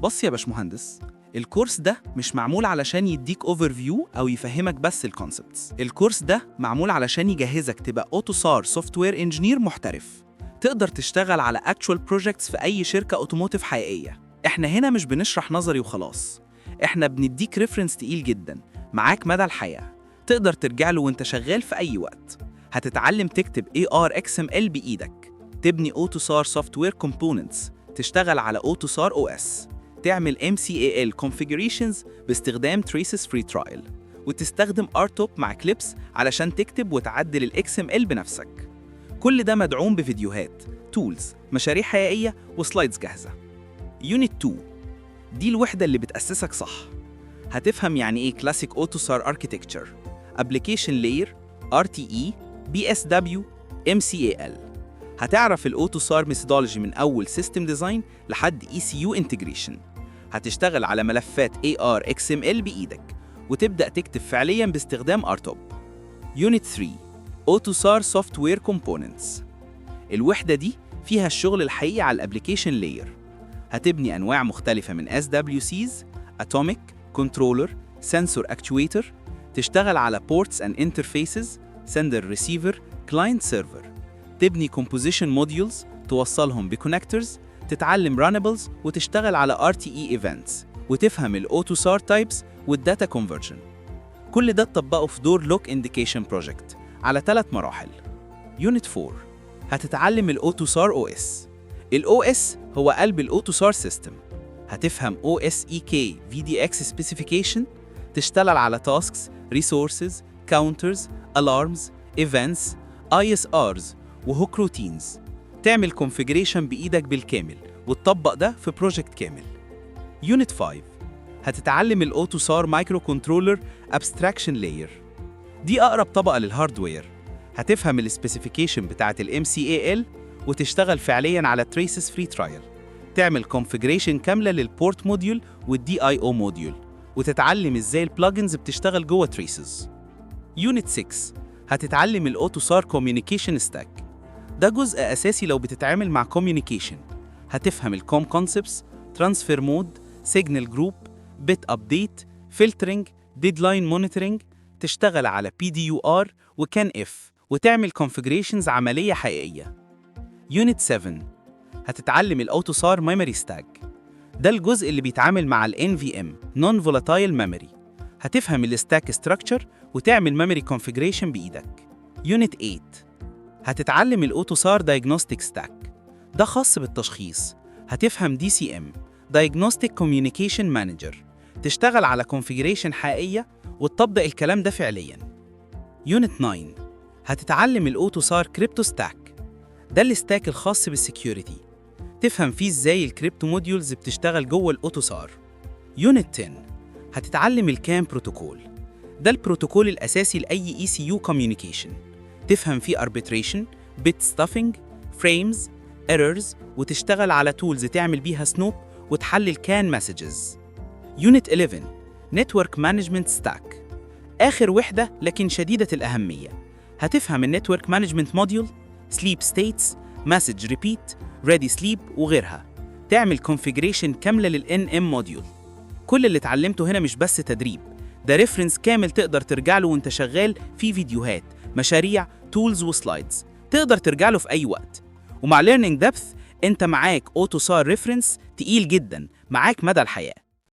بص يا باشمهندس، الكورس ده مش معمول علشان يديك اوفر فيو او يفهمك بس الكونسبتس. الكورس ده معمول علشان يجهزك تبقى اوتوسار سوفت وير انجينير محترف، تقدر تشتغل على اكتوال بروجكتس في اي شركه اوتوموتيف حقيقيه. احنا هنا مش بنشرح نظري وخلاص، احنا بنديك ريفرنس تقيل جدا معاك مدى الحياه، تقدر ترجع له وانت شغال في اي وقت. هتتعلم تكتب AR XML بايدك، تبني اوتوسار سوفت وير كومبوننتس، تشتغل على اوتوسار OS، تعمل MCAL configurations باستخدام Traces Free Trial، وتستخدم RTOP مع كليبس علشان تكتب وتعدل ال XML بنفسك. كل ده مدعوم بفيديوهات، تولز، مشاريع حقيقية وسلايدز جاهزة. يونت 2 دي الوحدة اللي بتأسسك صح. هتفهم يعني إيه Classic AutoSAR Architecture، Application Layer، RTE، BSW، MCAL. هتعرف الأوتوسار ميثودولوجي من أول سيستم ديزاين لحد ECU انتجريشن. هتشتغل على ملفات AR XML بإيدك وتبدأ تكتب فعلياً باستخدام RTOP. يونت 3 أوتوسار سوفت وير كومبوننتس. الوحدة دي فيها الشغل الحقيقي على الابليكيشن لاير. هتبني أنواع مختلفة من SWCs، Atomic، Controller، Sensor Actuator، تشتغل على Ports and Interfaces، Sender Receiver، Client Server، تبني Composition Modules توصلهم بكونكتورز، تتعلم Runnables وتشتغل على RTE Events، وتفهم الأوتوسار Types والداتا Conversion. كل ده تطبقه في دور Lock Indication Project على 3 مراحل. يونت 4 هتتعلم الأوتوسار OS. ال OS هو قلب الأوتوسار سيستم. هتفهم OSEK VDX Specification، تشتغل على Tasks، Resources، Counters، Alarms، Events، ISRs وهوك روتينز، تعمل كونفيجريشن بإيدك بالكامل وتطبق ده في بروجكت كامل. يونت 5 هتتعلم الأوتوسار مايكرو كنترولر أبستراكشن لاير. دي أقرب طبقة للهاردوير. هتفهم السبيسيفيكيشن بتاعة ال MCAL وتشتغل فعلياً على Traces Free Trial، تعمل كونفيجريشن كاملة للبورت موديول والDIO موديول، وتتعلم إزاي البلجنز بتشتغل جوه Traces. يونت 6 هتتعلم الأوتوسار كوميونيكيشن ستاك. ده جزء أساسي لو بتتعامل مع كوميونيكيشن. هتفهم الكوم كونسبتس، ترانسفير مود، سيجنال جروب، بيت أبديت، فلترنج، ديدلاين مونيتورنج، تشتغل على PDUR وكان إف، وتعمل كونفيجريشنز عملية حقيقية. يونت 7 هتتعلم الأوتوسار ميموري ستاك. ده الجزء اللي بيتعامل مع ال NVM Non Volatile Memory. هتفهم الستاك ستراكشر وتعمل ميموري كونفيجريشن بإيدك. يونت 8 هتتعلم الأوتوسار دايجنوستيك ستاك. ده خاص بالتشخيص. هتفهم DCM Diagnostic Communication Manager، تشتغل على كونفيجريشن حقيقية وتطبق الكلام ده فعلياً. يونت 9 هتتعلم الأوتوسار كريبتو ستاك. ده الستاك الخاص بالسكيورتي، تفهم فيه إزاي الكريبتو موديولز بتشتغل جوه الأوتوسار. يونت 10 هتتعلم الكام بروتوكول. ده البروتوكول الأساسي لأي ECU communication، تفهم فيه arbitration، bit stuffing، frames، errors، وتشتغل على tools تعمل بيها سنوب وتحلل كان messages. يونت 11 Network Management Stack، آخر وحدة لكن شديدة الأهمية. هتفهم النتورك مانجمنت موديول، sleep states، message repeat، ready sleep وغيرها، تعمل configuration كاملة لل NM موديول. كل اللي اتعلمته هنا مش بس تدريب، ده ريفرنس كامل تقدر ترجع له وانت شغال في فيديوهات، مشاريع، تولز وسلايدز، تقدر ترجع له في أي وقت. ومع Learning Depth انت معاك أوتوسار ريفرنس تقيل جدا معاك مدى الحياة.